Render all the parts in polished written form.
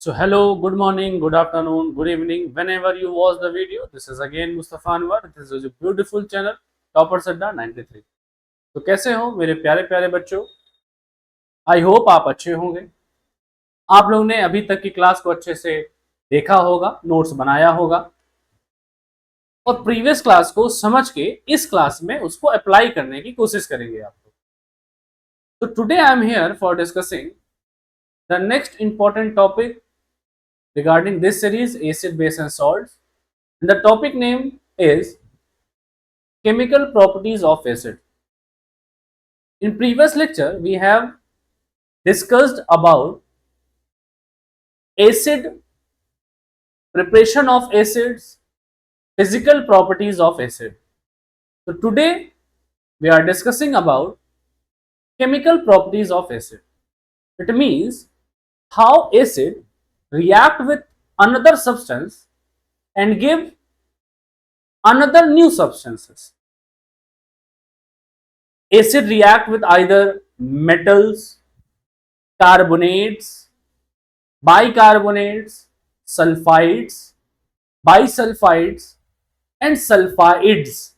So hello, good morning, good afternoon, good evening, whenever you watch the video. This is again Mustafa Anwar. This is a beautiful channel Toppers Adda 93. तो कैसे हो मेरे प्यारे प्यारे बच्चों? I hope आप अच्छे होंगे। आप लोग ने अभी तक की क्लास को अच्छे से देखा होगा, नोट्स बनाया होगा और प्रीवियस क्लास को समझ के इस क्लास में उसको अप्लाई करने की कोशिश करेंगे आप लोग। तो today I am here for discussing the next important topic regarding this series acid base and salts, and the topic name is chemical properties of acid. In previous lecture we have discussed about acid, preparation of acids, physical properties of acid. So today we are discussing about chemical properties of acid. It means how acid react with another substance and give another new substances. Acid react with either metals, carbonates, bicarbonates, sulfides, bisulfides, and sulfides.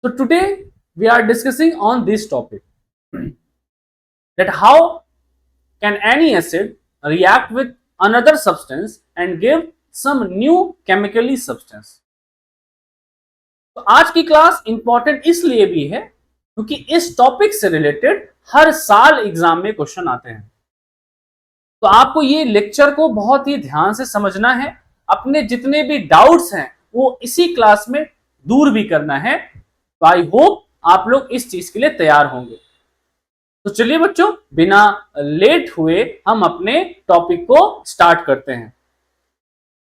So today we are discussing on this topic that how can any acid react with another substance and give some new chemically substance. तो आज की class important इसलिए भी है क्योंकि इस topic से related हर साल एग्जाम में क्वेश्चन आते हैं। तो आपको ये लेक्चर को बहुत ही ध्यान से समझना है, अपने जितने भी डाउट्स हैं वो इसी क्लास में दूर भी करना है। तो आई होप आप लोग इस चीज के लिए तैयार होंगे। तो चलिए बच्चों, बिना लेट हुए हम अपने टॉपिक को स्टार्ट करते हैं।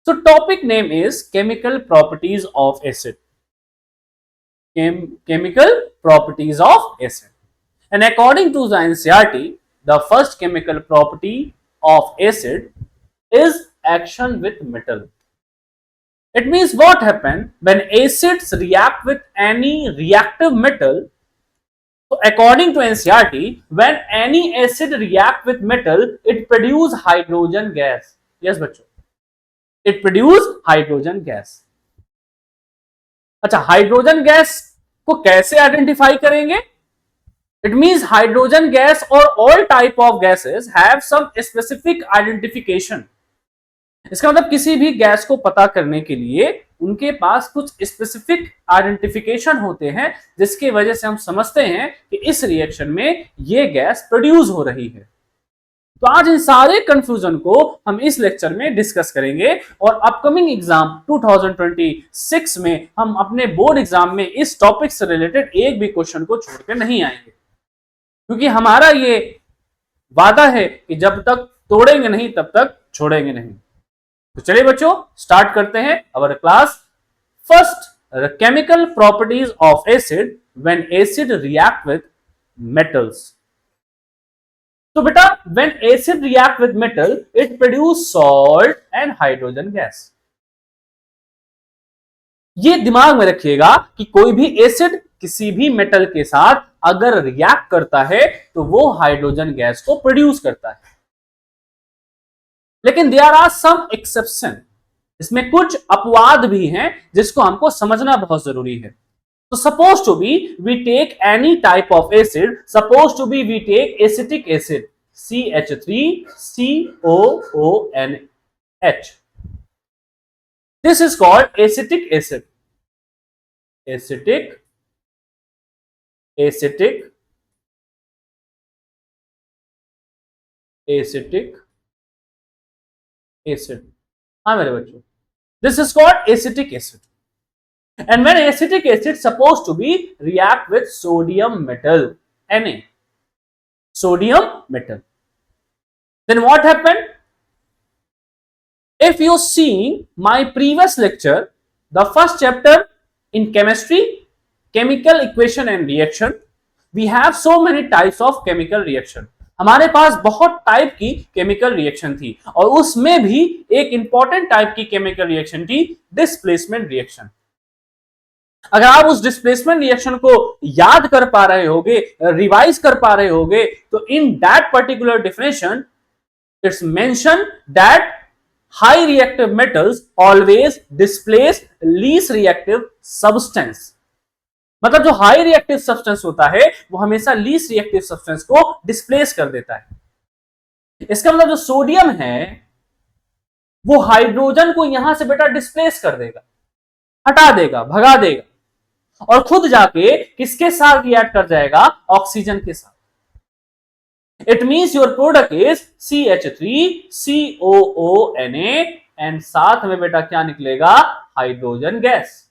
तो topic name is chemical properties of acid. Chemical properties of acid, and according to the NCERT, the first chemical property of acid is action with metal. It means what happens when acids react with any reactive metal. So according to NCERT, when any acid react with metal, it produce hydrogen gas. Yes बच्चों, it produce hydrogen gas. अच्छा, hydrogen gas को कैसे identify करेंगे? It means hydrogen gas और all type of gases have some specific identification. इसका मतलब किसी भी गैस को पता करने के लिए उनके पास कुछ स्पेसिफिक आइडेंटिफिकेशन होते हैं, जिसकी वजह से हम समझते हैं कि इस रिएक्शन में ये गैस प्रोड्यूस हो रही है। तो आज इन सारे कंफ्यूजन को हम इस लेक्चर में डिस्कस करेंगे और अपकमिंग एग्जाम 2026 में हम अपने बोर्ड एग्जाम में इस टॉपिक से रिलेटेड एक भी क्वेश्चन को छोड़ के नहीं आएंगे, क्योंकि हमारा ये वादा है कि जब तक तोड़ेंगे नहीं तब तक छोड़ेंगे नहीं। तो चलिए बच्चों, स्टार्ट करते हैं our class. First, chemical properties of acid when acid react with metals. तो बेटा, when acid react with metal, it produce salt and hydrogen gas. ये दिमाग में रखिएगा कि कोई भी एसिड किसी भी मेटल के साथ अगर रिएक्ट करता है तो वो हाइड्रोजन गैस को प्रोड्यूस करता है। लेकिन देयर आर सम एक्सेप्शन, इसमें कुछ अपवाद भी हैं जिसको हमको समझना बहुत जरूरी है। So supposed to be we take any type of acid, supposed to be we take acetic acid, CH3COONH. This is called acetic acid. Acetic acid. हाँ मेरे बच्चों, this is called acetic acid. And when acetic acid supposed to be react with sodium metal, Na, sodium metal, then what happened? If you see my previous lecture, the first chapter in chemistry, chemical equation and reaction, we have so many types of chemical reaction. हमारे पास बहुत type की chemical reaction थी और उसमें भी एक important type की chemical reaction थी डिस्प्लेसमेंट रिएक्शन। अगर आप उस डिस्प्लेसमेंट रिएक्शन को याद कर पा रहे होगे, रिवाइज कर पा रहे होगे, तो in that particular definition It's mentioned that high reactive metals always displace least reactive substance. मतलब जो हाई रिएक्टिव सब्सटेंस होता है वो हमेशा लीस्ट रिएक्टिव सब्सटेंस को डिस्प्लेस कर देता है। इसका मतलब जो सोडियम है वो हाइड्रोजन को यहां से बेटा डिस्प्लेस कर देगा, हटा देगा, भगा देगा और खुद जाके किसके साथ रिएक्ट कर जाएगा? ऑक्सीजन के साथ। It means your product is CH3COONA and साथ में बेटा क्या निकलेगा? Hydrogen gas.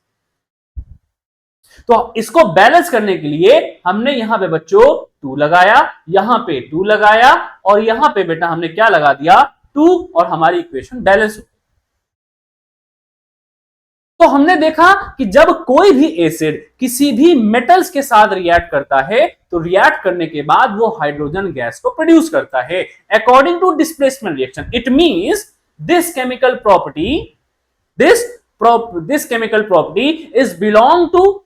तो इसको बैलेंस करने के लिए हमने यहां पे बच्चों 2 लगाया, यहां पे 2 लगाया और यहां पे बेटा हमने क्या लगा दिया? 2 और हमारी इक्वेशन बैलेंस हो। तो हमने देखा कि जब कोई भी एसिड किसी भी मेटल्स के साथ रिएक्ट करता है तो रिएक्ट करने के बाद वो हाइड्रोजन गैस को प्रोड्यूस करता है according to displacement reaction. It means this chemical property this chemical property is belong to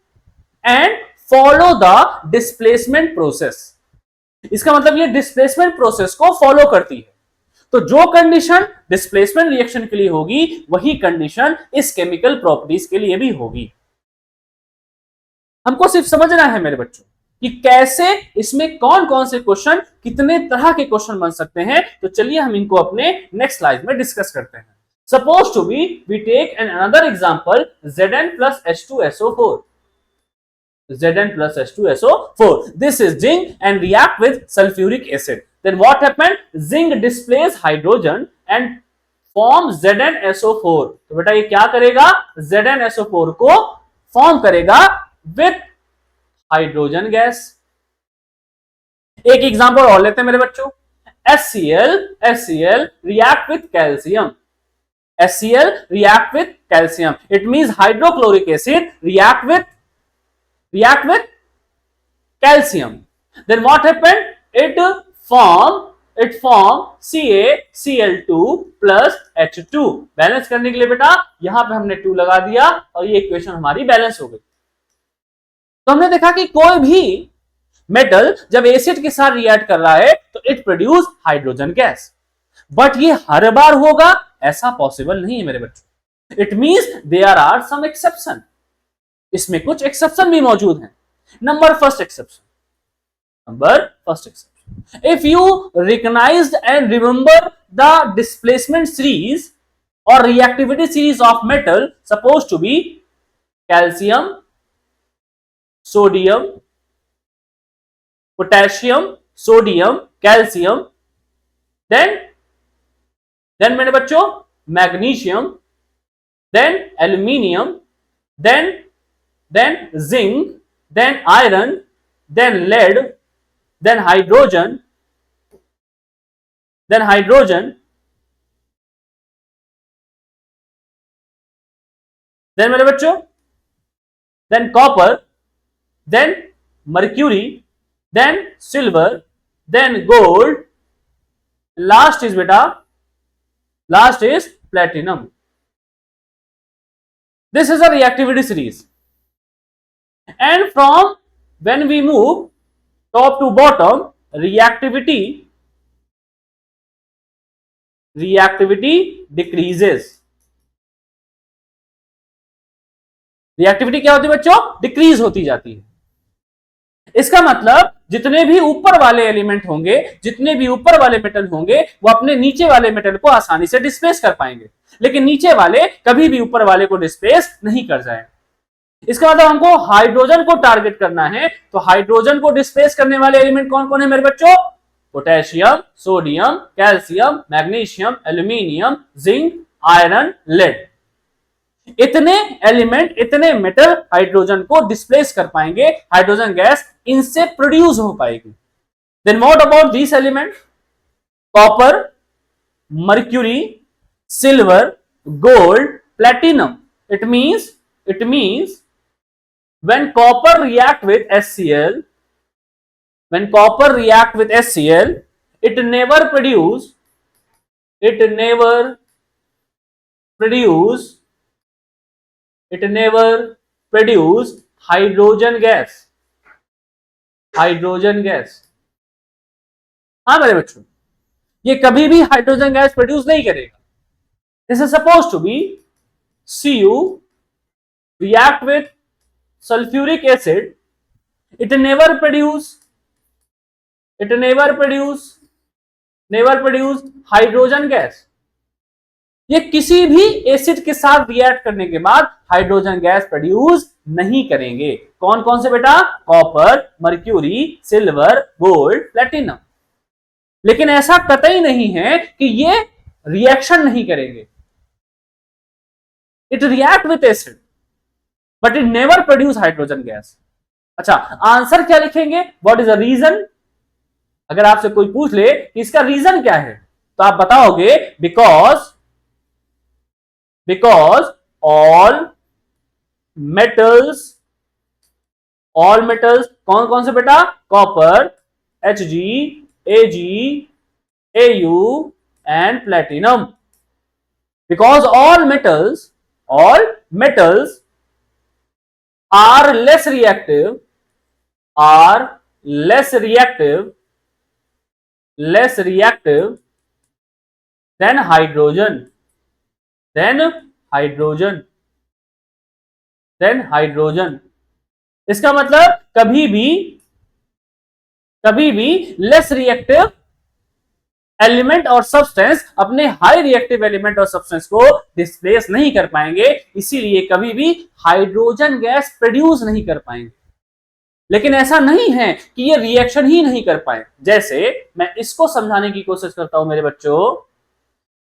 and follow the displacement process। इसका मतलब ये डिस्प्लेसमेंट प्रोसेस को फॉलो करती है। तो जो कंडीशन डिस्प्लेसमेंट रिएक्शन के लिए होगी वही कंडीशन इस केमिकल प्रॉपर्टीज के लिए भी होगी। हमको सिर्फ समझना है मेरे बच्चों कि कैसे इसमें कौन कौन से क्वेश्चन, कितने तरह के क्वेश्चन बन सकते हैं। तो चलिए हम इनको अपने नेक्स्ट स्लाइड में डिस्कस करते हैं। Suppose to be we take an another example Zn plus H2SO4। Zn plus H2SO4. This is zinc and react with sulfuric acid. Then what happened? Zinc displays hydrogen and form ZnSO4। तो बेटा ये क्या करेगा? ZnSO4 को form करेगा with hydrogen gas. एक example और लेते हैं मेरे बच्चों। HCl react with calcium। HCl react with calcium. It means hydrochloric acid react with calcium. Then what happened? It form CaCl2 plus H2। Balance करने के लिए बेटा यहां पे हमने 2 लगा दिया और ये इक्वेशन हमारी बैलेंस हो गई। तो हमने देखा कि कोई भी मेटल जब एसिड के साथ रिएक्ट कर रहा है तो it produce hydrogen gas. But ये हर बार होगा ऐसा पॉसिबल नहीं है मेरे बच्चों। It means there are some exception. इसमें कुछ एक्सेप्शन भी मौजूद हैं। Number first exception, if you recognized and remember the displacement series or reactivity series of metal supposed to be calcium, sodium, potassium, sodium, calcium, then मेरे बच्चों magnesium, then aluminium, then zinc, then iron, then lead, then hydrogen, then मेरे बच्चों then copper, then mercury, then silver, then gold, last is platinum। This is a reactivity series, and from when we move top to bottom, reactivity decreases। Reactivity क्या होती है बच्चों? Decrease होती जाती है। इसका मतलब जितने भी ऊपर वाले एलिमेंट होंगे, जितने भी ऊपर वाले मेटल होंगे वो अपने नीचे वाले मेटल को आसानी से डिस्प्लेस कर पाएंगे, लेकिन नीचे वाले कभी भी ऊपर वाले को डिस्प्लेस नहीं कर जाएंगे। इसका मतलब हमको हाइड्रोजन को टारगेट करना है। तो हाइड्रोजन को डिस्प्लेस करने वाले एलिमेंट कौन कौन है मेरे बच्चों? Potassium, sodium, calcium, magnesium, aluminium, zinc, iron, lead. इतने एलिमेंट, इतने मेटल हाइड्रोजन को डिस्प्लेस कर पाएंगे, हाइड्रोजन गैस इनसे प्रोड्यूस हो पाएगी। Then what about this element? Copper, mercury, silver, gold, platinum. It means when copper react with HCl, it never produce hydrogen gas। हाँ मेरे बच्चों, ये कभी भी हाइड्रोजन गैस प्रोड्यूस नहीं करेगा। This is suppose to be Cu react with sulfuric acid, it never produce hydrogen gas. ये किसी भी एसिड के साथ रिएक्ट करने के बाद हाइड्रोजन गैस प्रोड्यूस नहीं करेंगे। कौन कौन से बेटा? Copper, mercury, silver, gold, platinum. लेकिन ऐसा कतई नहीं है कि ये रिएक्शन नहीं करेंगे। It react with acid but it never produce hydrogen gas. अच्छा, आंसर क्या लिखेंगे? What is the reason? अगर आपसे कोई पूछ ले कि इसका रीजन क्या है, तो आप बताओगे बिकॉज ऑल मेटल्स कौन कौन से बेटा? Copper, Hg, Ag, Au and platinum. Because all metals are less reactive than hydrogen. इसका मतलब कभी भी लेस रिएक्टिव एलिमेंट और सब्सटेंस अपने हाई रिएक्टिव एलिमेंट और सब्सटेंस को डिस्प्लेस नहीं कर पाएंगे, इसीलिए कभी भी हाइड्रोजन गैस प्रोड्यूस नहीं कर पाएंगे। लेकिन ऐसा नहीं है कि ये रिएक्शन ही नहीं कर पाए। जैसे मैं इसको समझाने की कोशिश करता हूं मेरे बच्चों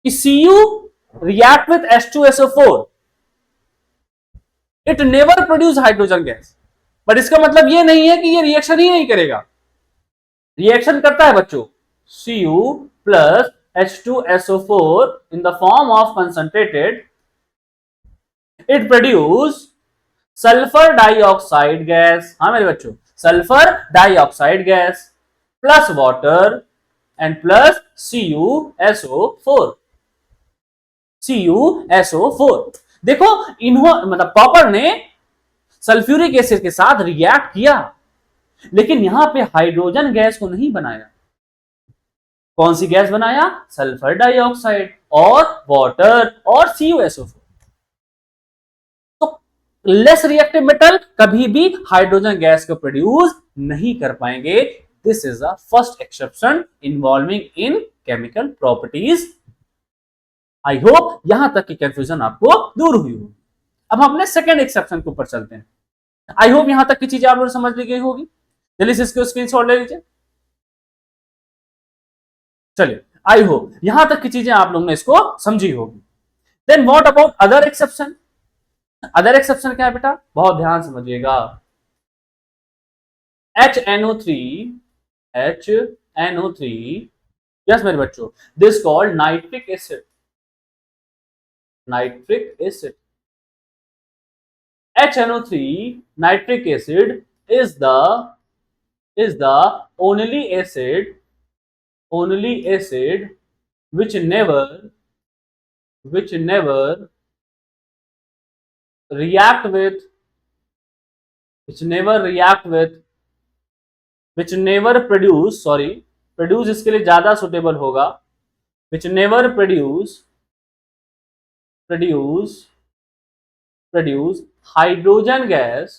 कि Cu react with H2SO4, it never produce hydrogen gas. But इसका मतलब ये नहीं है कि ये रिएक्शन ही नहीं करेगा। रिएक्शन करता है बच्चों। Cu plus H2SO4 in the form of concentrated, it produce sulphur dioxide gas. हाँ मेरे बच्चों, sulphur dioxide gas plus water and plus CuSO4। देखो मतलब कॉपर ने सल्फ्यूरिक एसिड के साथ रिएक्ट किया, लेकिन यहां पे हाइड्रोजन गैस को नहीं बनाया। कौन सी गैस बनाया? सल्फर डाइऑक्साइड और वाटर और CuSO4। तो लेस रिएक्टिव मेटल कभी भी हाइड्रोजन गैस को प्रोड्यूस नहीं कर पाएंगे। This is the first exception involving in chemical properties. I hope यहां तक की कंफ्यूजन आपको दूर हुई होगी। अब हम अपने सेकंड एक्सेप्शन के ऊपर चलते हैं। आई होप यहां तक की चीजें आप लोग समझ ली गई होगी। जल्दी से इसको स्क्रीनशॉट ले लीजिए। चलिए, आई होप यहां तक की चीजें आप लोग ने इसको समझी होगी। Then what about other exception? Other exception क्या है बेटा? बहुत ध्यान समझिएगा। HNO3 यस मेरे बच्चों, this called nitric acid. HNO3 nitric acid is the only acid which never react with produce इसके लिए ज्यादा सुटेबल होगा, which never produce hydrogen gas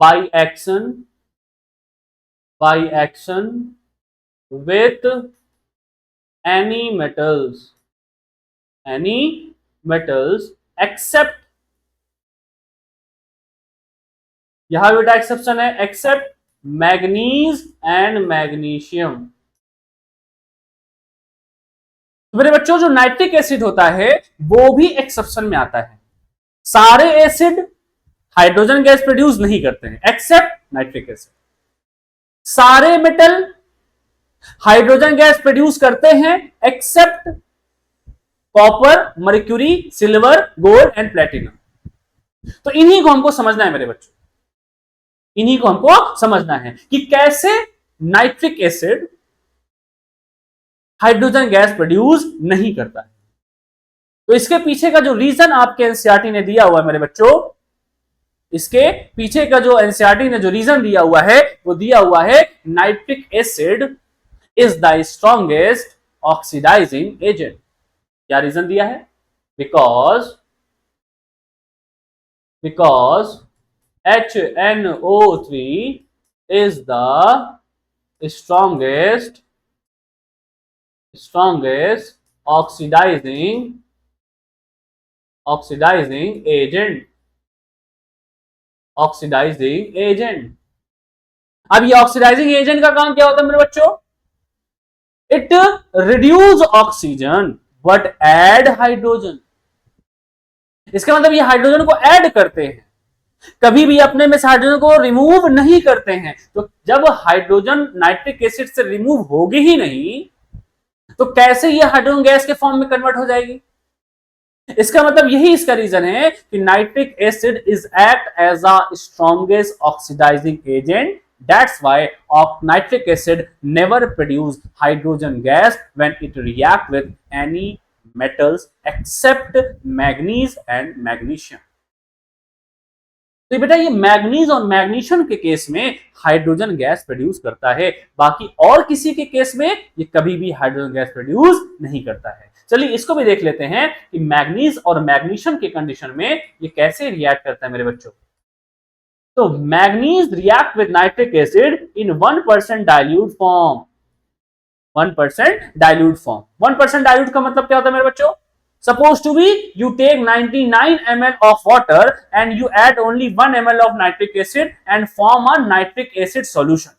by action with any metals except, यहां बेटा एक्सेप्शन है, accept manganese and magnesium. तो मेरे बच्चों जो नाइट्रिक एसिड होता है वो भी एक्सेप्शन में आता है। सारे एसिड हाइड्रोजन गैस प्रोड्यूस नहीं करते हैं एक्सेप्ट नाइट्रिक एसिड। सारे मेटल हाइड्रोजन गैस प्रोड्यूस करते हैं except copper, mercury, silver, gold and platinum. तो इन्हीं को हमको समझना है मेरे बच्चों, इन्हीं को हमको समझना है कि कैसे nitric acid hydrogen gas produce नहीं करता है। तो इसके पीछे का जो रीजन आपके एनसीईआरटी ने दिया हुआ है मेरे बच्चों, इसके पीछे का जो एनसीईआरटी ने जो रीजन दिया हुआ है वो दिया हुआ है nitric acid is the strongest oxidising agent. क्या रीजन दिया है? Because HNO3 is the strongest oxidizing agent। अब ये ऑक्सीडाइजिंग एजेंट का काम क्या होता है मेरे बच्चों? It reduce oxygen but add hydrogen. इसका मतलब ये हाइड्रोजन को ऐड करते हैं, कभी भी अपने में से हाइड्रोजन को रिमूव नहीं करते हैं। तो जब हाइड्रोजन नाइट्रिक एसिड से रिमूव होगी ही नहीं तो कैसे ये हाइड्रोजन गैस के फॉर्म में कन्वर्ट हो जाएगी? इसका मतलब यही इसका रीजन है कि nitric acid is act as a strongest oxidising agent. That's why nitric acid never produce hydrogen gas when it react with any metals except manganese and magnesium। तो बेटा ये मैग्नीज और मैग्नीशियम के केस में hydrogen gas produce करता है, बाकी और किसी के केस में ये कभी भी हाइड्रोजन गैस प्रोड्यूस नहीं करता है। चलिए इसको भी देख लेते हैं कि मैग्नीज और मैग्नीशियम के कंडीशन में ये कैसे रिएक्ट करता है मेरे बच्चों। तो manganese react with nitric acid in 1% dilute form. 1% dilute form. 1% dilute का मतलब क्या होता है मेरे बच्चों? Supposed to be you take 99 ml of water and you add only 1 ml of nitric acid and form a nitric acid solution.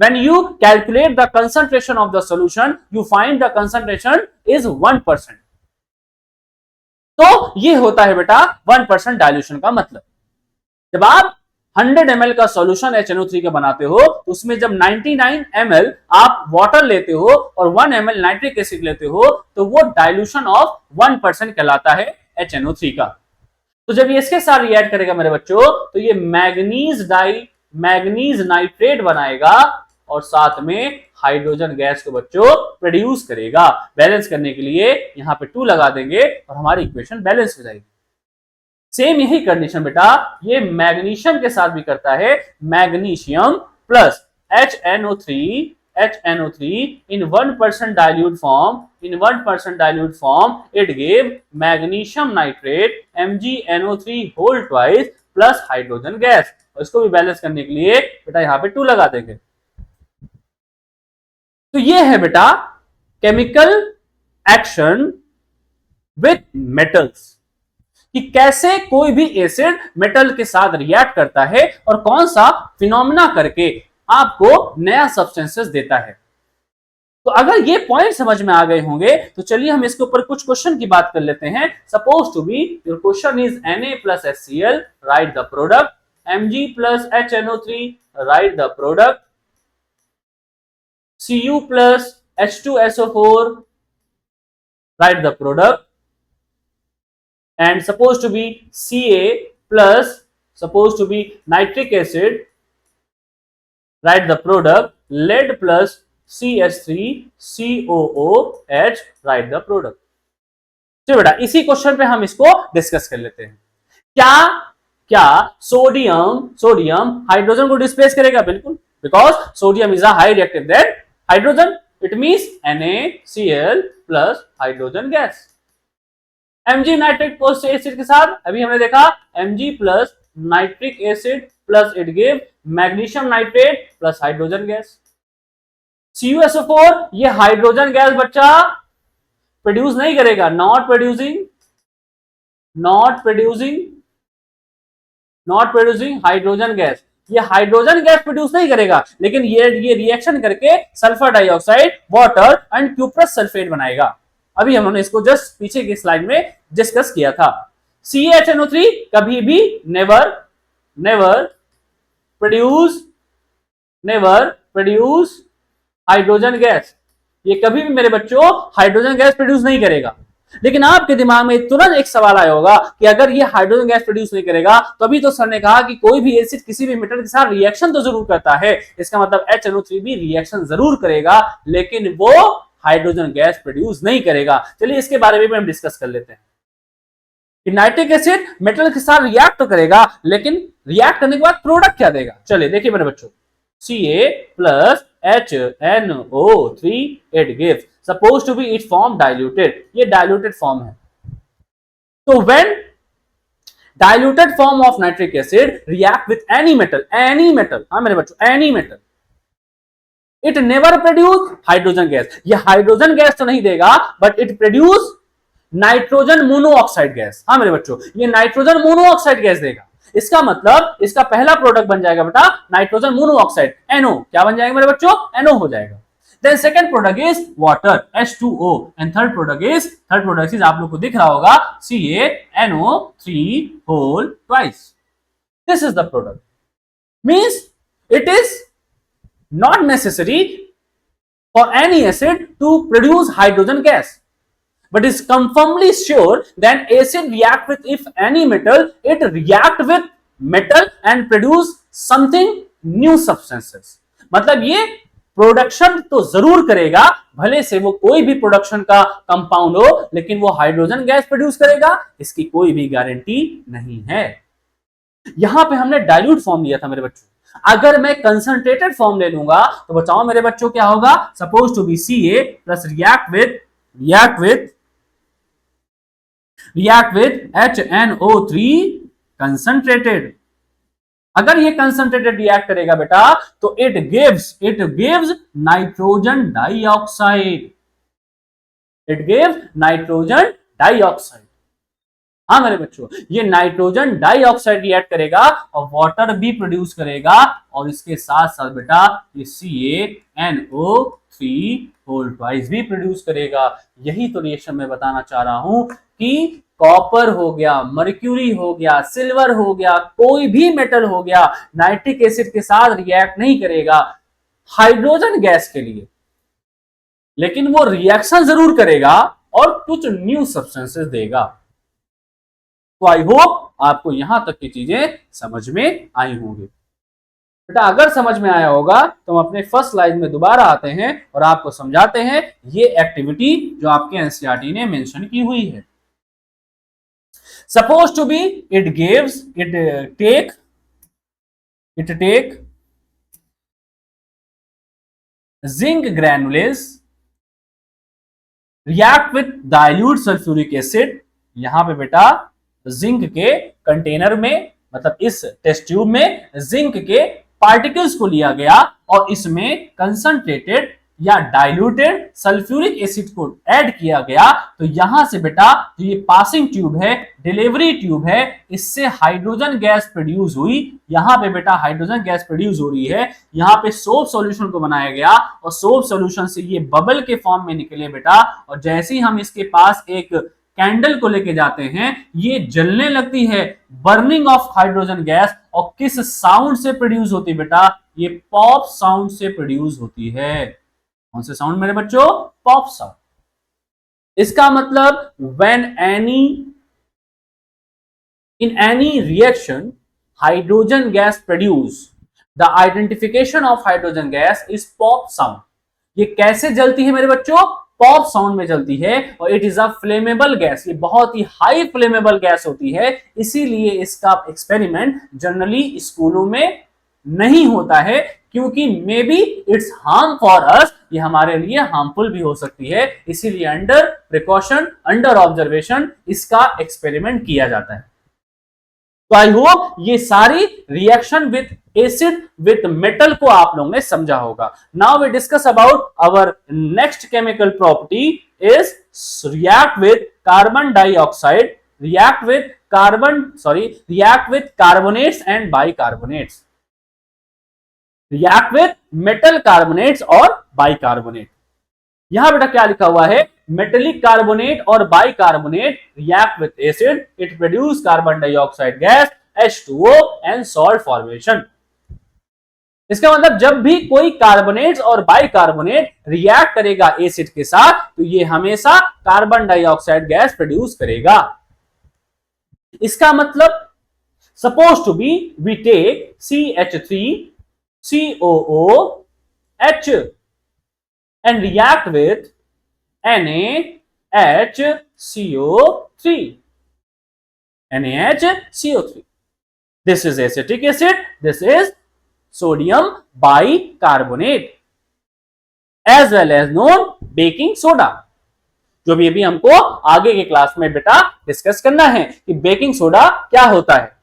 When you calculate the concentration of the solution, you find the concentration is 1%. तो ये होता है बेटा 1% dilution का मतलब। जब आप 100 ml का सॉल्यूशन HNO3 का बनाते हो तो उसमें जब 99 ml आप वाटर लेते हो और 1 ml नाइट्रिक एसिड लेते हो तो वो डाइल्यूशन ऑफ 1% कहलाता है HNO3 का। तो जब ये इसके साथ रिएक्ट करेगा मेरे बच्चों तो ये मैग्नीज नाइट्रेट बनाएगा और साथ में हाइड्रोजन गैस को बच्चों प्रोड्यूस करेगा। बैलेंस करने के लिए यहां पे 2 लगा देंगे और हमारी इक्वेशन बैलेंस हो जाएगी। सेम यही कंडीशन बेटा ये मैग्नीशियम के साथ भी करता है। Magnesium plus HNO3 in 1% dilute form it gave magnesium nitrate MgNO3 whole twice plus hydrogen gas। और इसको भी बैलेंस करने के लिए बेटा यहां पे 2 लगा देंगे। तो ये है बेटा केमिकल एक्शन विथ मेटल्स कि कैसे कोई भी एसिड मेटल के साथ रिएक्ट करता है और कौन सा फिनोमिना करके आपको नया सब्सटेंसेस देता है। तो अगर ये पॉइंट समझ में आ गए होंगे तो चलिए हम इसके ऊपर कुछ क्वेश्चन की बात कर लेते हैं। Suppose to be your question is Na plus HCl, write the product. Mg plus HNO3, write the product. Cu plus H2SO4, write the product। and supposed to be Ca plus supposed to be nitric acid, write the product। lead plus CH3COOH, write the product। चलो बेटा इसी question पे हम इसको discuss कर लेते हैं। क्या सोडियम हाइड्रोजन को डिस्प्लेस करेगा? बिल्कुल, because sodium is a high reactive than hydrogen. It means NaCl plus hydrogen gas. Mg nitric acid के साथ अभी हमने देखा Mg plus nitric acid plus it give magnesium nitrate plus hydrogen gas. CuSO4 ये hydrogen gas बच्चा produce नहीं करेगा, not producing hydrogen gas. ये हाइड्रोजन गैस प्रोड्यूस नहीं करेगा लेकिन ये रिएक्शन करके sulphur dioxide, water and cuprous sulphate बनाएगा। अभी हमने इसको जस्ट पीछे की स्लाइड में डिस्कस किया था। CHNO3 कभी भी नेवर प्रोड्यूस हाइड्रोजन गैस। ये कभी भी मेरे बच्चों हाइड्रोजन गैस प्रोड्यूस नहीं करेगा। लेकिन आपके दिमाग में तुरंत एक सवाल आया होगा कि अगर ये हाइड्रोजन गैस प्रोड्यूस नहीं करेगा तो अभी तो सर ने कहा कि कोई भी एसिड किसी भी मेटल के साथ रिएक्शन तो जरूर करता है। इसका मतलब HNO3 भी रिएक्शन जरूर करेगा लेकिन वो हाइड्रोजन गैस प्रोड्यूस नहीं करेगा। चलिए इसके बारे में भी हम डिस्कस कर लेते हैं। कि नाइट्रिक एसिड मेटल के साथ रिएक्ट तो करेगा, लेकिन रिएक्ट करने के बाद प्रोडक्ट क्या देगा? चलिए देखिए मेरे बच्चों, Ca plus HNO3 it gives supposed to be it form diluted, ये diluted form है। तो when diluted form of nitric acid react with any metal, हाँ मेरे बच्चों any metal, it never produce hydrogen gas, ये हाइड्रोजन गैस तो नहीं देगा, but it produce nitrogen monoxide gas. हाँ मेरे बच्चों, ये नाइट्रोजन मोनोऑक्साइड गैस देगा। इसका मतलब इसका पहला प्रोडक्ट बन जाएगा बेटा नाइट्रोजन मोनोऑक्साइड, NO। क्या बन जाएगा मेरे बच्चों? NO हो जाएगा। Then second product is water, H2O, and third product is आप लोग को दिख रहा होगा CaNO3 whole twice. This is the product. Means it is not necessary for any acid to produce hydrogen gas, but is confirmly sure that acid react with if any metal, it react with metal and produce something new substances। मतलब ये production तो जरूर करेगा, भले से वो कोई भी प्रोडक्शन का कंपाउंड हो, लेकिन वो हाइड्रोजन गैस प्रोड्यूस करेगा, इसकी कोई भी गारंटी नहीं है। यहां पे हमने डाइल्यूट फॉर्म लिया था मेरे बच्चों, अगर मैं कंसंट्रेटेड फॉर्म ले लूंगा तो बताओ मेरे बच्चों क्या होगा? Suppose to be Ca plus react with HNO3 concentrated. अगर ये कंसंट्रेटेड रिएक्ट करेगा बेटा तो इट गिव्स नाइट्रोजन डाइऑक्साइड, हाँ मेरे बच्चों, ये नाइट्रोजन डाइऑक्साइड रिएक्ट करेगा और वाटर भी प्रोड्यूस करेगा, और इसके साथ साथ बेटा ये CaNO3 होल ट्वाइस भी प्रोड्यूस करेगा। यही तो रिएक्शन मैं बताना चाह रहा हूं कि कॉपर हो गया, मर्क्यूरी हो गया, सिल्वर हो गया, कोई भी मेटल हो गया, नाइट्रिक एसिड के साथ रिएक्ट नहीं करेगा हाइड्रोजन गैस के लिए, लेकिन वो रिएक्शन जरूर करेगा और कुछ न्यू सब्सटेंसेस देगा। तो आई होप आपको यहां तक की चीजें समझ में आई होंगी। बेटा अगर समझ में आया होगा तो हम अपने फर्स्ट स्लाइड में दोबारा आते हैं और आपको समझाते हैं ये एक्टिविटी जो आपके एनसीईआरटी ने मेंशन की हुई है। Suppose to be it take zinc granules react with dilute sulphuric acid. यहां पे बेटा जिंक के कंटेनर में, मतलब इस टेस्ट ट्यूब में जिंक के पार्टिकल्स को लिया गया और इसमें कंसंट्रेटेड या डाइल्यूटेड सल्फ्यूरिक एसिड को ऐड किया गया। तो यहां से बेटा जो ये पासिंग ट्यूब है, डिलीवरी ट्यूब है, इससे हाइड्रोजन गैस प्रोड्यूस हुई। यहां पे बेटा हाइड्रोजन गैस प्रोड्यूस हो रही है, यहां पे सोप सॉल्यूशन को बनाया गया और सोप सॉल्यूशन से ये बबल के फॉर्म में निकले बेटा, और जैसे ही हम इसके पास एक कैंडल को लेके जाते हैं ये जलने लगती है, बर्निंग ऑफ हाइड्रोजन गैस। और किस साउंड से प्रोड्यूस होती है बेटा? ये पॉप साउंड से प्रोड्यूस होती है। कौन से साउंड मेरे बच्चों? Pop sound. इसका मतलब when in any reaction hydrogen gas produce, the identification of hydrogen gas is pop sound. ये कैसे जलती है मेरे बच्चों? पॉप साउंड में जलती है, और it is a flammable gas, ये बहुत ही हाई फ्लेमेबल गैस होती है। इसीलिए इसका एक्सपेरिमेंट जनरली स्कूलों में नहीं होता है, क्योंकि may be it's harm for us, ये हमारे लिए हार्मफुल भी हो सकती है। इसीलिए अंडर प्रिकॉशन, अंडर ऑब्जर्वेशन इसका एक्सपेरिमेंट किया जाता है। तो आई होप ये सारी reaction with acid with metal को आप लोगों ने समझा होगा। Now we discuss about our next chemical property is react with carbon dioxide, react with carbonates and bicarbonates, react with metal carbonates और बाइकार्बोनेट। यहां बेटा क्या लिखा हुआ है? मेटेलिक कार्बोनेट और bicarbonate react with acid, it produce carbon dioxide gas H2O and salt formation. इसका मतलब जब भी कोई कार्बोनेट्स और बाइकार्बोनेट रिएक्ट करेगा एसिड के साथ तो ये हमेशा कार्बन डाइऑक्साइड गैस प्रोड्यूस करेगा। इसका मतलब suppose to be we take CH3COOH and react with NaHCO3, NaHCO3. This is acetic acid. This is sodium bicarbonate as well as known baking soda. जो भी अभी हमको आगे के क्लास में बेटा डिस्कस करना है कि बेकिंग सोडा क्या होता है।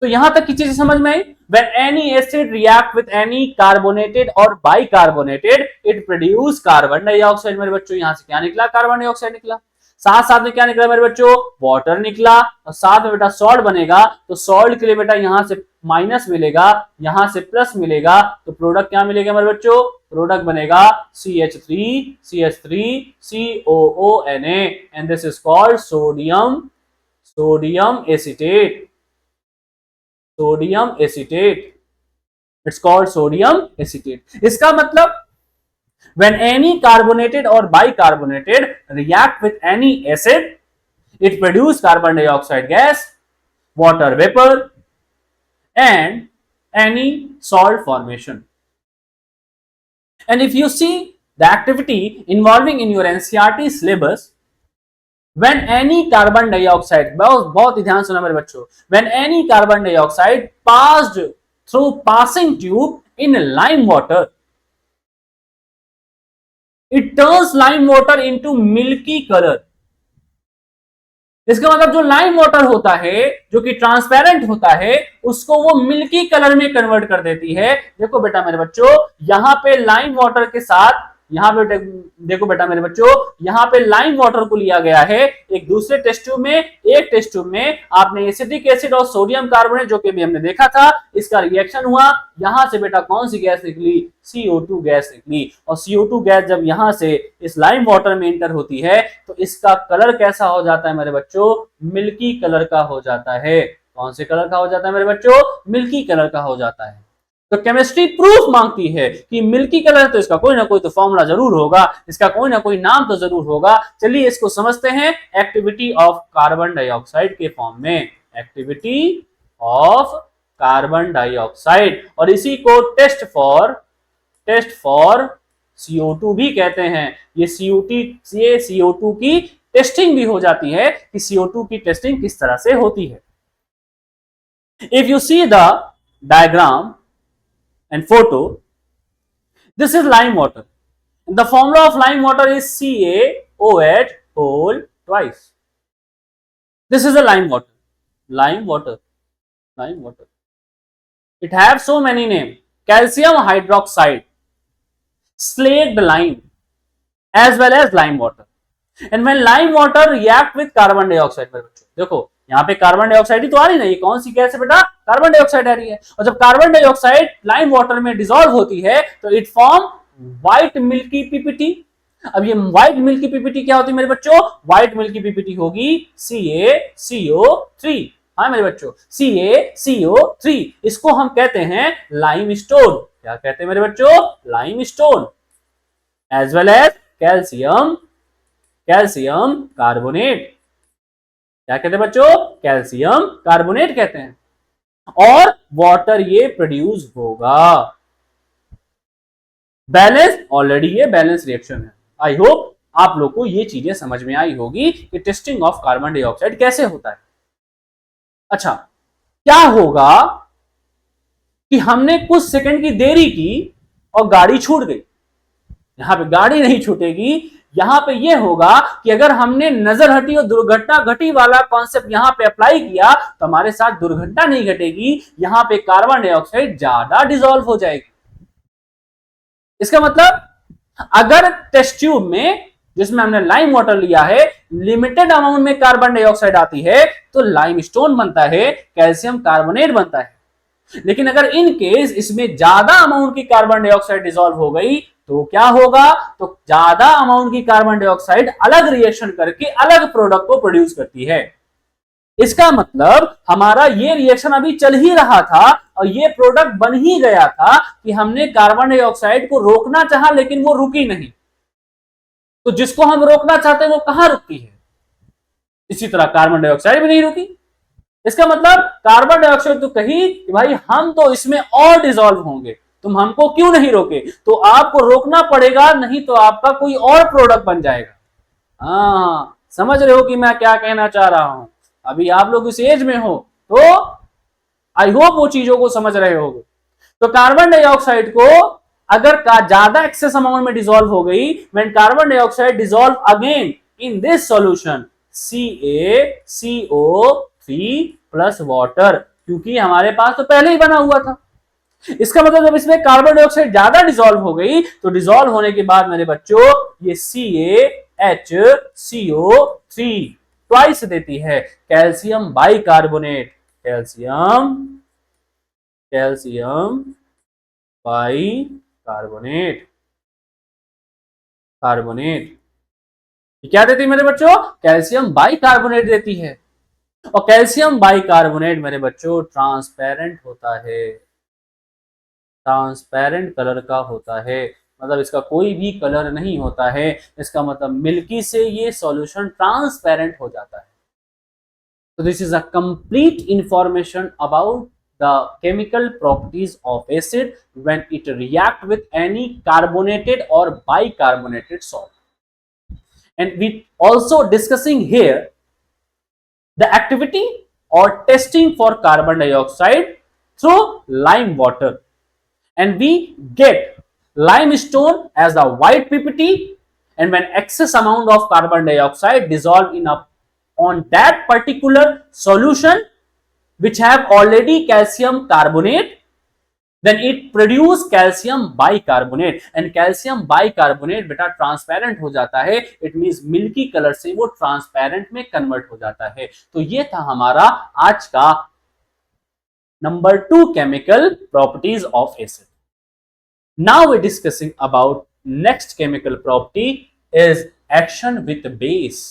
तो यहां तक की चीजें समझ में आई। When any acid react with any carbonated or bicarbonated, it produce carbon dioxide। मेरे बच्चों यहां से क्या निकला? कार्बन डाइऑक्साइड निकला। साथ साथ में क्या निकला मेरे बच्चों? वाटर निकला। और साथ में बेटा सॉल्ट बनेगा, तो सॉल्ट के लिए बेटा यहां से माइनस मिलेगा, यहां से प्लस मिलेगा, तो प्रोडक्ट क्या मिलेगा मेरे बच्चों? प्रोडक्ट बनेगा CH3CH3COONA and this is called sodium acetate. Sodium acetate, it's called sodium acetate. इसका मतलब when any carbonated or bicarbonated react with any acid, it produce carbon dioxide gas, water vapor and any salt formation. And if you see the activity involving in your NCERT syllabus, when any carbon dioxide, बहुत ही ध्यान सुना मेरे बच्चों, when any carbon dioxide passed through passing tube in lime water, it turns lime water into milky color। इसका मतलब जो lime water होता है, जो कि ट्रांसपेरेंट होता है, उसको वो मिल्की कलर में कन्वर्ट कर देती है। देखो बेटा मेरे बच्चों, यहां पे लाइम वाटर के साथ, यहां पे देखो बेटा मेरे बच्चों, यहां पे लाइम वाटर को लिया गया है एक दूसरे टेस्ट ट्यूब में। एक टेस्ट ट्यूब में आपने एसिटिक एसिड और सोडियम कार्बोनेट, जो कि भी हमने देखा था, इसका रिएक्शन हुआ। यहां से बेटा कौन सी गैस निकली? CO2 गैस निकली। और CO2 गैस जब यहां से इस लाइम वाटर में एंटर होती है, तो इसका कलर कैसा हो जाता है मेरे बच्चों? मिल्की कलर का हो जाता है। कौन से कलर का हो जाता है मेरे बच्चों? मिल्की कलर का हो जाता है। तो केमिस्ट्री प्रूफ मांगती है कि मिल्की कलर, तो इसका कोई ना कोई तो फॉर्मूला जरूर होगा, इसका कोई ना कोई नाम तो जरूर होगा। चलिए इसको समझते हैं एक्टिविटी ऑफ कार्बन डाइऑक्साइड के फॉर्म में। एक्टिविटी ऑफ कार्बन डाइऑक्साइड, और इसी को टेस्ट फॉर CO2 भी कहते हैं। ये CO2 की टेस्टिंग भी हो जाती है कि CO2 की टेस्टिंग किस तरह से होती है। If you see the diagram and photo, this is lime water. The formula of lime water is CaOH whole twice. This is a lime water. It have so many names: calcium hydroxide, slaked lime, as well as lime water. And when lime water react with carbon dioxide, देखो यहाँ पे carbon dioxide ही तो आ रही है ना, ये कौन सी gas है बेटा? कार्बन डाइऑक्साइड आ रही है। और जब कार्बन डाइऑक्साइड लाइम वाटर में डिसॉल्व होती है, तो it form white milky PPT. अब ये व्हाइट मिल्की पीपीटी क्या होती है मेरे बच्चों? व्हाइट मिल्की पीपीटी होगी CaCO3। हाँ मेरे बच्चों, CaCO3, इसको हम कहते हैं लाइम स्टोन। क्या कहते हैं मेरे बच्चों? Limestone. As well as calcium carbonate. क्या कहते हैं बच्चों? कैल्शियम कार्बोनेट कहते हैं। और वाटर ये प्रोड्यूस होगा। बैलेंस, ऑलरेडी ये बैलेंस रिएक्शन है। आई होप आप लोग को ये चीजें समझ में आई होगी कि टेस्टिंग ऑफ कार्बन डाइऑक्साइड कैसे होता है। अच्छा, क्या होगा कि हमने कुछ सेकंड की देरी की और गाड़ी छूट गई? यहां पे गाड़ी नहीं छूटेगी, यहां पे यह होगा कि अगर हमने नजर हटी और दुर्घटना घटी वाला कॉन्सेप्ट यहां पे अप्लाई किया, तो हमारे साथ दुर्घटना नहीं घटेगी, यहां पे कार्बन डाइऑक्साइड ज्यादा डिसॉल्व हो जाएगी। इसका मतलब अगर टेस्ट ट्यूब में, जिसमें हमने लाइम वाटर लिया है, लिमिटेड अमाउंट में कार्बन डाइऑक्साइड आती है, तो लाइम स्टोन बनता है, कैल्शियम कार्बोनेट बनता है। लेकिन अगर इन केस इसमें ज्यादा अमाउंट की कार्बन डाइऑक्साइड डिसॉल्व हो गई, तो क्या होगा? तो ज्यादा अमाउंट की कार्बन डाइऑक्साइड अलग रिएक्शन करके अलग प्रोडक्ट को प्रोड्यूस करती है। इसका मतलब हमारा ये रिएक्शन अभी चल ही रहा था और ये प्रोडक्ट बन ही गया था कि हमने कार्बन डाइऑक्साइड को रोकना चाहा, लेकिन वो रुकी नहीं। तो जिसको हम रोकना चाहते हैं वो कहां रुकती है? इसी तरह कार्बन डाइऑक्साइड भी नहीं रुकी। इसका मतलब कार्बन डाइऑक्साइड तो कही कि भाई हम तो इसमें और डिसॉल्व होंगे, तुम हमको क्यों नहीं रोके? तो आपको रोकना पड़ेगा, नहीं तो आपका कोई और प्रोडक्ट बन जाएगा। हाँ, समझ रहे हो कि मैं क्या कहना चाह रहा हूं? अभी आप लोग इस एज में हो तो आई होप वो चीजों को समझ रहे होगे। तो कार्बन डाइऑक्साइड को अगर का ज्यादा एक्सेस अमाउंट में डिसॉल्व हो गई, when carbon dioxide dissolve again in this solution CaCO3 plus water, क्योंकि हमारे पास तो पहले ही बना हुआ था। इसका मतलब जब इसमें कार्बन डाइऑक्साइड ज्यादा डिसॉल्व हो गई तो डिसॉल्व होने के बाद मेरे बच्चों ये CaHCO3 ट्वाइस देती है calcium bicarbonate, calcium calcium bicarbonate carbonate क्या देती है मेरे बच्चों? कैल्शियम बाइकार्बोनेट देती है। और कैल्शियम बाइकार्बोनेट मेरे बच्चों ट्रांसपेरेंट होता है, ट्रांसपेरेंट कलर का होता है, मतलब इसका कोई भी कलर नहीं होता है। इसका मतलब मिल्की से ये सॉल्यूशन ट्रांसपेरेंट हो जाता है। So this is a complete information about the chemical properties of acid when it react with any carbonated or bicarbonated salt. And we also discussing here the activity or testing for carbon dioxide through lime water, and we get limestone as the white ppt, and when excess amount of carbon dioxide dissolve in a on that particular solution which have already calcium carbonate, then it produce calcium bicarbonate, and calcium bicarbonate बेटा transparent हो जाता है। It means milky colour से वो transparent में convert हो जाता है। तो ये था हमारा आज का number 2 chemical properties of acid. Now we're discussing about next chemical property is action with base।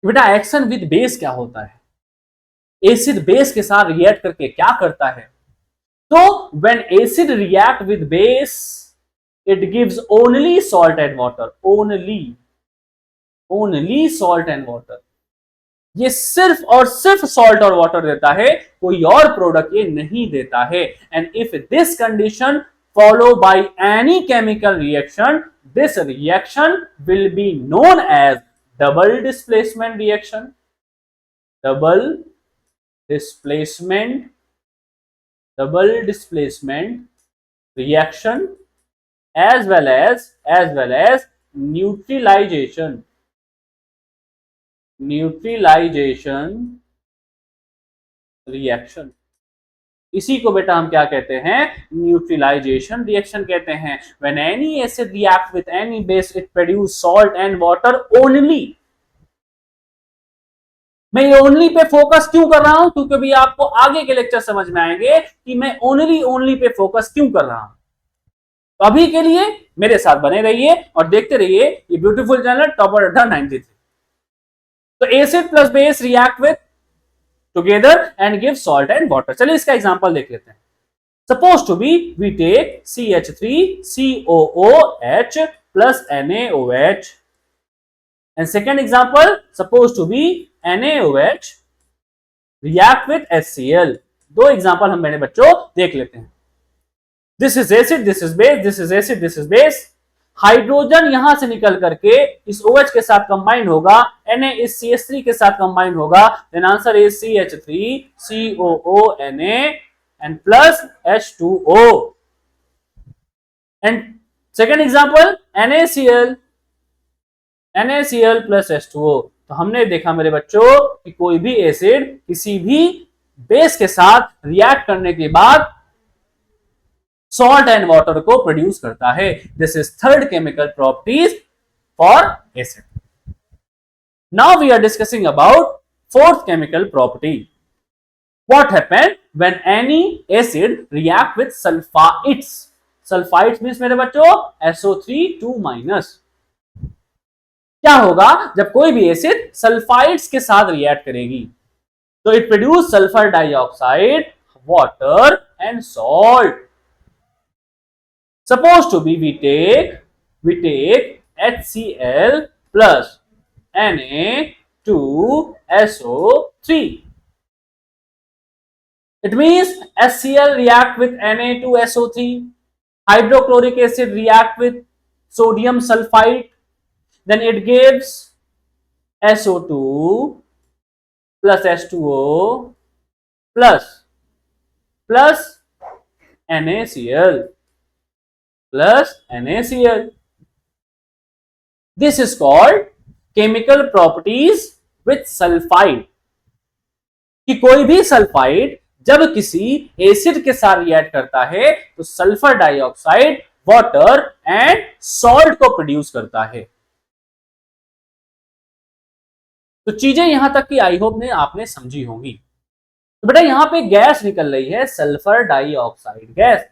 बेटा एक्शन विद बेस क्या होता है? एसिड बेस के साथ रिएक्ट करके क्या करता है? तो when acid react with base it gives only salt and water, only salt and water। ये सिर्फ और सिर्फ सॉल्ट और वाटर देता है, कोई और प्रोडक्ट ये नहीं देता है। And if this condition follow by any chemical reaction, this reaction will be known as double displacement reaction, double displacement reaction as well as neutralization reaction। इसी को बेटा हम क्या कहते हैं? न्यूट्रलाइजेशन रिएक्शन कहते हैं। When any acid react with any base it produce salt and water only. मैं ये ओनली पे फोकस क्यों कर रहा हूं? क्योंकि भी आपको आगे के लेक्चर समझ में आएंगे कि मैं ओनली पे फोकस क्यों कर रहा हूं। तो अभी के लिए मेरे साथ बने रहिए और देखते रहिए ये ब्यूटीफुल चैनल टॉपर अड्डा 93। तो acid plus base react with together and give salt and water. चलिए इसका एग्जांपल देख लेते हैं। Suppose to be we take CH3COOH plus NaOH, and second example suppose to be NaOH react with HCl। दो example हम मेरे बच्चों देख लेते हैं। This is acid, this is base, this is acid, this is base. Hydrogen यहां से निकल करके इस OH के साथ कंबाइन होगा, Na इस CH3 के साथ कंबाइन होगा, then answer is CH3COONA and plus H2O। And second example NaCl plus H2O। तो हमने देखा मेरे बच्चों कि कोई भी एसिड किसी भी बेस के साथ रिएक्ट करने के बाद सॉल्ट एंड वाटर को प्रोड्यूस करता है। This is third chemical properties for acid. Now we are discussing about fourth chemical property. What happen when any acid react with sulphides. Sulphides means मेरे बच्चों SO3 2-। क्या होगा जब कोई भी एसिड सल्फाइड्स के साथ रिएक्ट करेगी? तो it produce sulphur dioxide, water and salt. Suppose to be we take HCl plus Na2SO3। It means HCl react with Na2SO3, hydrochloric acid react with sodium sulfite, then it gives SO2 plus H2O plus plus NaCl plus NaCl. This is called chemical properties with sulfide. कि कोई भी sulphide जब किसी acid के साथ react करता है तो sulphur dioxide, water and salt को प्रोड्यूस करता है. तो चीजें यहां तक की आई होप ने आपने समझी होंगी. तो बेटा यहां पे गैस निकल रही है, सल्फर डाइऑक्साइड गैस.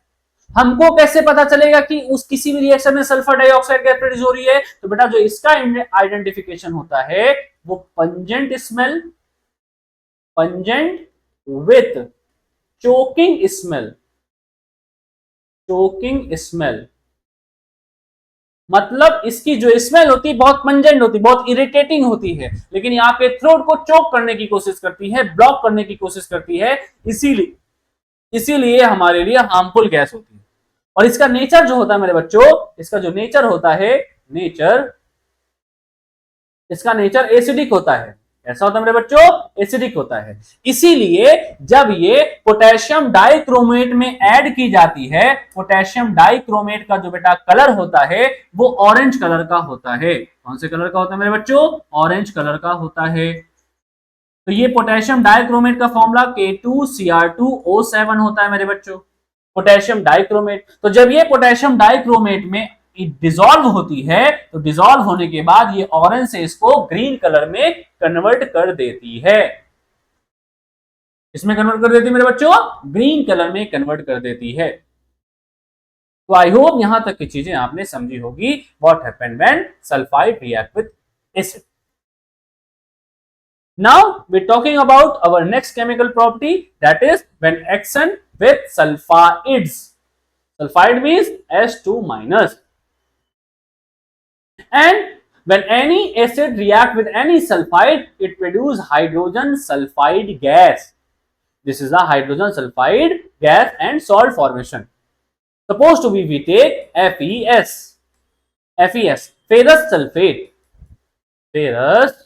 हमको कैसे पता चलेगा कि उस किसी भी रिएक्शन में सल्फर डाइऑक्साइड गैस प्रोड्यूस हो रही है? तो बेटा जो इसका आइडेंटिफिकेशन होता है वो pungent smell, pungent with choking smell. Choking smell मतलब इसकी जो स्मेल होती है बहुत पंजेंट होती है, बहुत इरिटेटिंग होती है, लेकिन यहाँ पे थ्रोट को चोक करने की कोशिश करती है, ब्लॉक करने की कोशिश करती है, इसीलिए हमारे लिए हार्मफुल गैस होती है. और इसका नेचर जो होता है मेरे बच्चों, इसका जो नेचर होता है, इसका नेचर एसिडिक होता है. ऐसा होता है मेरे बच्चों, एसिडिक होता है. इसीलिए जब ये पोटेशियम डाइक्रोमेट में ऐड की जाती है, पोटेशियम डाइक्रोमेट का जो बेटा कलर होता है वो ऑरेंज कलर का होता है. कौन से कलर का होता है मेरे बच्चों? ऑरेंज कलर का होता है. तो ये पोटेशियम डाइक्रोमेट का फॉर्मूला K2Cr2O7 होता है मेरे बच्चों, पोटेशियम डाइक्रोमेट. तो जब ये पोटेशियम डाइक्रोमेट में डिसॉल्व होती है तो डिसॉल्व होने के बाद ये ऑरेंज से इसको ग्रीन कलर में कन्वर्ट कर देती है. इसमें कन्वर्ट कर देती है मेरे बच्चों, ग्रीन कलर में कन्वर्ट कर देती है. तो आई होप यहां तक की चीजें आपने समझी होगी. What happened when sulphide react with acid. Now we're talking about our next chemical property, that is when action with sulfides. Sulfide means S2 minus. And when any acid react with any sulfide, it produces hydrogen sulfide gas. This is the hydrogen sulfide gas and salt formation. Supposed to be we take FeS, ferrous sulfate, ferrous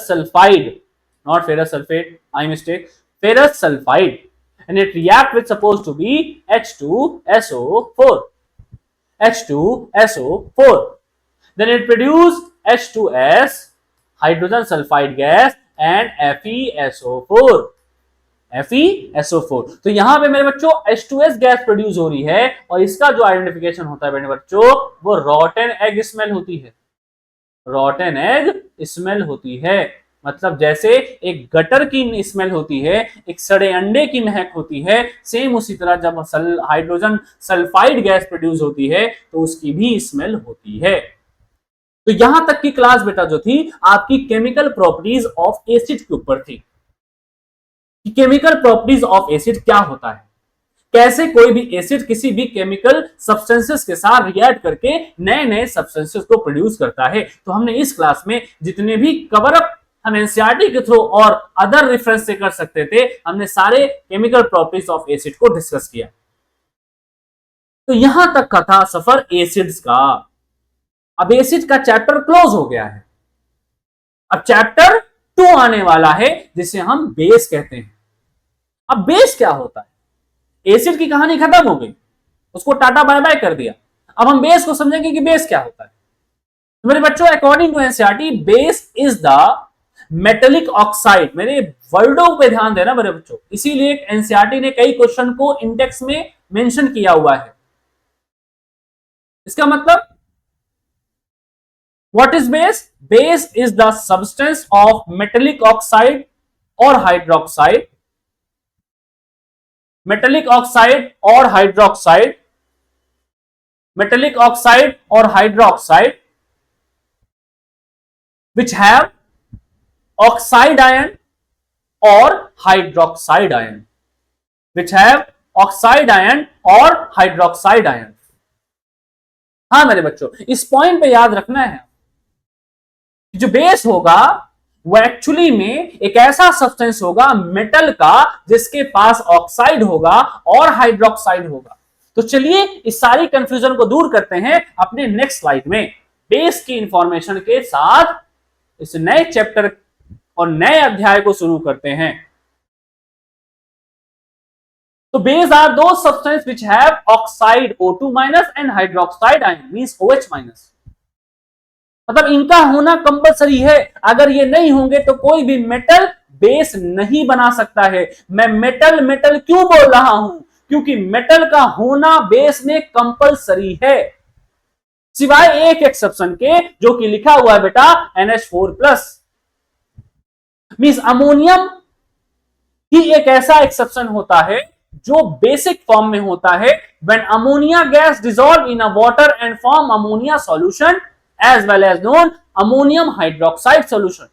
sulfide, not ferrous sulfate, I mistake, ferrous sulfide, and it react with supposed to be H2SO4. Then it produce H2S, hydrogen sulfide gas, and FeSO4. तो यहां पे मेरे बच्चों H2S gas produce हो रही है और इसका जो आइडेंटिफिकेशन होता है मेरे बच्चों वो रॉटन एग स्मेल होती है. रॉटन एग स्मेल होती है मतलब जैसे एक गटर की स्मेल होती है, एक सड़े अंडे की महक होती है, सेम उसी तरह जब हाइड्रोजन सल्फाइड गैस प्रोड्यूस होती है तो उसकी भी स्मेल होती है. तो यहां तक की क्लास बेटा जो थी आपकी केमिकल प्रॉपर्टीज ऑफ एसिड के ऊपर थी. केमिकल प्रॉपर्टीज ऑफ एसिड क्या होता है, कैसे कोई भी एसिड किसी भी केमिकल सब्सटेंसेस के साथ रिएक्ट करके नए नए सब्सटेंसेस को प्रोड्यूस करता है. तो हमने इस क्लास में जितने भी कवर अप हम एनसीईआरटी के थ्रू और अदर रेफरेंस से कर सकते थे, हमने सारे केमिकल प्रॉपर्टीज ऑफ एसिड को डिस्कस किया. तो यहां तक का था सफर एसिड्स का. अब एसिड का चैप्टर क्लोज हो गया है. अब चैप्टर 2 आने वाला है जिसे हम बेस कहते हैं. अब बेस क्या होता है? एसिड की कहानी खत्म हो गई, उसको टाटा बाय बाय कर दिया. अब हम बेस को समझेंगे कि बेस क्या होता है. तो मेरे बच्चों according to NCERT base is the metallic oxide. मेरे वर्डों पे ध्यान देना मेरे बच्चों, इसीलिए एनसीईआरटी ने कई क्वेश्चन को इंडेक्स में मेंशन किया हुआ है. इसका मतलब what is base? Base is the substance of metallic oxide और हाइड्रोक्साइड, मेटेलिक ऑक्साइड और हाइड्रोक्साइड, मेटेलिक ऑक्साइड और hydroxide which have oxide ion or hydroxide ion, which have oxide ion और hydroxide ion. हाँ मेरे बच्चों इस पॉइंट पे याद रखना है कि जो बेस होगा वो एक्चुअली में एक ऐसा सब्सटेंस होगा मेटल का जिसके पास ऑक्साइड होगा और हाइड्रोक्साइड होगा. तो चलिए इस सारी कंफ्यूजन को दूर करते हैं अपने नेक्स्ट स्लाइड में बेस की इंफॉर्मेशन के साथ इस नए चैप्टर और नए अध्याय को शुरू करते हैं। तो बेस आर दो substance which have oxide O2 minus and hydroxide ion means OH minus. मतलब इनका होना कंपलसरी है, अगर ये नहीं होंगे तो कोई भी मेटल बेस नहीं बना सकता है। मैं मेटल मेटल क्यों बोल रहा हूं, क्योंकि मेटल का होना बेस में कंपलसरी है, सिवाय एक एक्सेप्शन के, जो कि लिखा हुआ है बेटा NH4+ मींस अमोनियम ही एक ऐसा एक्सेप्शन होता है जो बेसिक फॉर्म में होता है। When ammonia gas dissolve in a water and form ammonia solution as well as known ammonium hydroxide solution.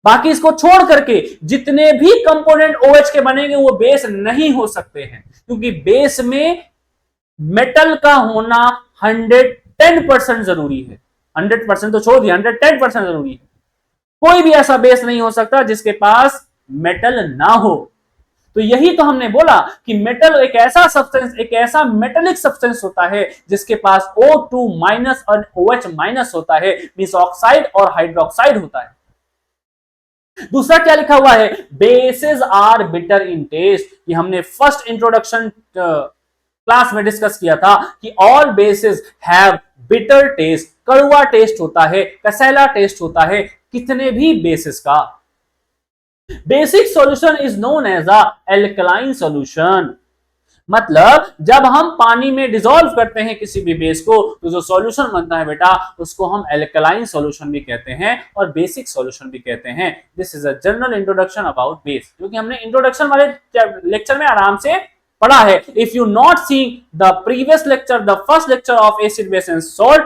बाकी इसको छोड़ करके जितने भी कंपोनेंट OH के बनेंगे वो बेस नहीं हो सकते हैं, क्योंकि बेस में मेटल का होना 110% जरूरी है। 100% तो छोड़ दिया, 110% जरूरी है। कोई भी ऐसा बेस नहीं हो सकता जिसके पास मेटल ना हो। तो यही तो हमने बोला कि मेटल एक ऐसा सब्सटेंस, एक ऐसा मेटेलिक सब्सटेंस होता है जिसके पास O2 माइनस और OH माइनस होता है, मींस ऑक्साइड और हाइड्रोक्साइड होता है। दूसरा क्या लिखा हुआ है, bases are bitter in taste. ये हमने फर्स्ट इंट्रोडक्शन क्लास में डिस्कस किया था कि all bases have bitter taste, कड़वा टेस्ट होता है, कसैला टेस्ट होता है कितने भी बेसिस का। Basic solution is known as a alkaline solution. मतलब जब हम पानी में डिसॉल्व करते हैं किसी भी बेस को तो जो सॉल्यूशन बनता है बेटा उसको हम एल्कलाइन सॉल्यूशन भी कहते हैं और बेसिक सॉल्यूशन भी कहते हैं। This is a general introduction about base, क्योंकि हमने इंट्रोडक्शन वाले लेक्चर में आराम से पढ़ा है। If you not seeing the previous lecture, the first lecture of acid base and salt,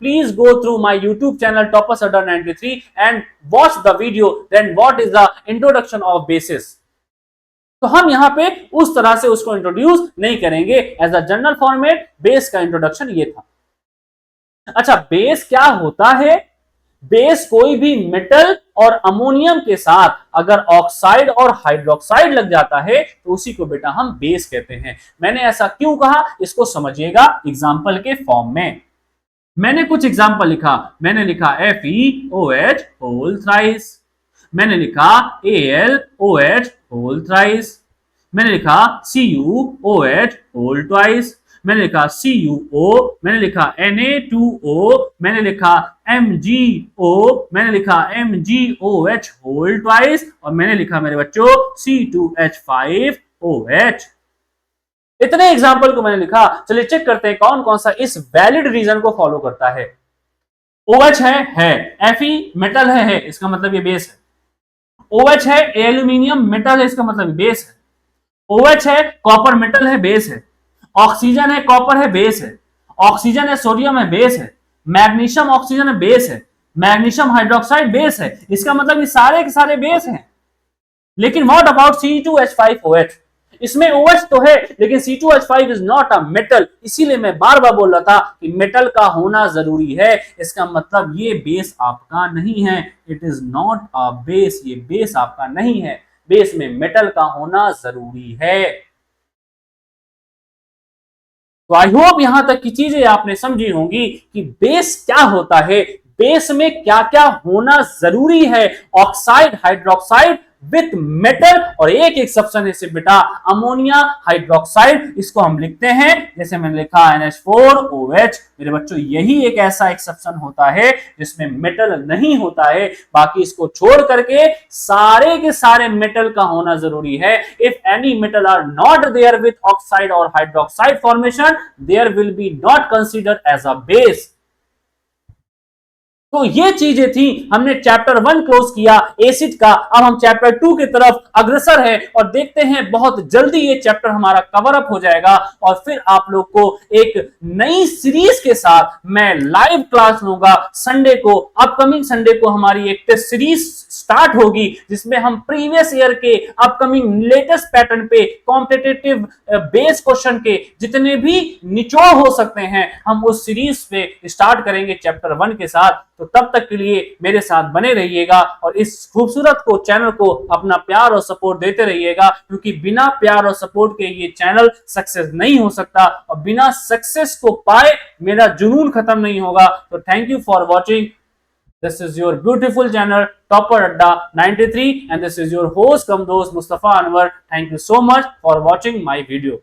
please go through my YouTube channel Topper Sardar 93 and watch the video then what is the introduction of bases। तो हम यहां पे उस तरह से उसको introduce नहीं करेंगे, as a general format base का इंट्रोडक्शन ये था। अच्छा, बेस क्या होता है? बेस कोई भी मेटल और अमोनियम के साथ अगर ऑक्साइड और हाइड्रोक्साइड लग जाता है तो उसी को बेटा हम बेस कहते हैं। मैंने ऐसा क्यों कहा इसको समझिएगा एग्जाम्पल के फॉर्म में। मैंने कुछ एग्जाम्पल लिखा, मैंने लिखा FeOH होल थ्राइस, मैंने लिखा AlOH होल थ्राइस, मैंने लिखा CuOH होल ट्वाइस, मैंने लिखा CuO, मैंने लिखा Na2O, मैंने लिखा MgO, मैंने लिखा MgOH होल ट्वाइस और मैंने लिखा मेरे बच्चों C2H5OH। इतने एग्जाम्पल को मैंने लिखा। चलिए चेक करते हैं कौन कौन सा इस वैलिड रीजन को फॉलो करता है। OH है, Fe मेटल है, इसका मतलब ये बेस है। OH है, एल्यूमिनियम मेटल है, इसका मतलब बेस है। OH है, कॉपर मेटल है, बेस है। ऑक्सीजन है, कॉपर है, बेस है। ऑक्सीजन है, सोडियम है, बेस है। मैग्नीशियम ऑक्सीजन है, बेस है। मैग्नीशियम हाइड्रोक्साइड बेस है, इसका मतलब ये सारे के सारे बेस हैं। लेकिन व्हाट अबाउट C2H5OH? इसमें OH तो है लेकिन C2H5 is not a metal, इसीलिए मैं बार बार बोल रहा था कि मेटल का होना जरूरी है। इसका मतलब ये बेस आपका नहीं है, it is not a base, ये बेस आपका नहीं है। बेस में मेटल का होना जरूरी है। तो आई होप यहां तक की चीजें आपने समझी होंगी कि बेस क्या होता है, बेस में क्या क्या होना जरूरी है। ऑक्साइड, हाइड्रोक्साइड विथ मेटल और एक एक्सेप्शन है सिर्फ बेटा अमोनिया हाइड्रोक्साइड, इसको हम लिखते हैं जैसे मैंने लिखा NH4OH। मेरे बच्चों यही एक ऐसा एक्सेप्शन होता है जिसमें मेटल नहीं होता है, बाकी इसको छोड़ करके सारे के सारे मेटल का होना जरूरी है। If any metal are not there with oxide और hydroxide formation, there will be not considered as a base. तो ये चीजें थी, हमने चैप्टर 1 क्लोज किया एसिड का। अब हम चैप्टर 2 की तरफ अग्रसर है और देखते हैं बहुत जल्दी ये चैप्टर हमारा कवर अप हो जाएगा और फिर आप लोग को एक नई सीरीज के साथ मैं लाइव क्लास लूंगा संडे को। अपकमिंग संडे को हमारी एक टेस्ट सीरीज स्टार्ट होगी जिसमें हम प्रीवियस ईयर के अपकमिंग लेटेस्ट पैटर्न पे कॉम्पिटिटिव बेस क्वेश्चन के जितने भी निचोड़ हो सकते हैं हम उस सीरीज पे स्टार्ट करेंगे चैप्टर 1 के साथ। तो तब तक के लिए मेरे साथ बने रहिएगा और इस खूबसूरत को चैनल को अपना प्यार और सपोर्ट देते रहिएगा, क्योंकि बिना प्यार और सपोर्ट के ये चैनल सक्सेस नहीं हो सकता और बिना सक्सेस को पाए मेरा जुनून खत्म नहीं होगा। तो thank you for watching. This is your beautiful channel Topper Adda 93 and this is your host Kamdost Mustafa Anwar. Thank you so much for watching my video.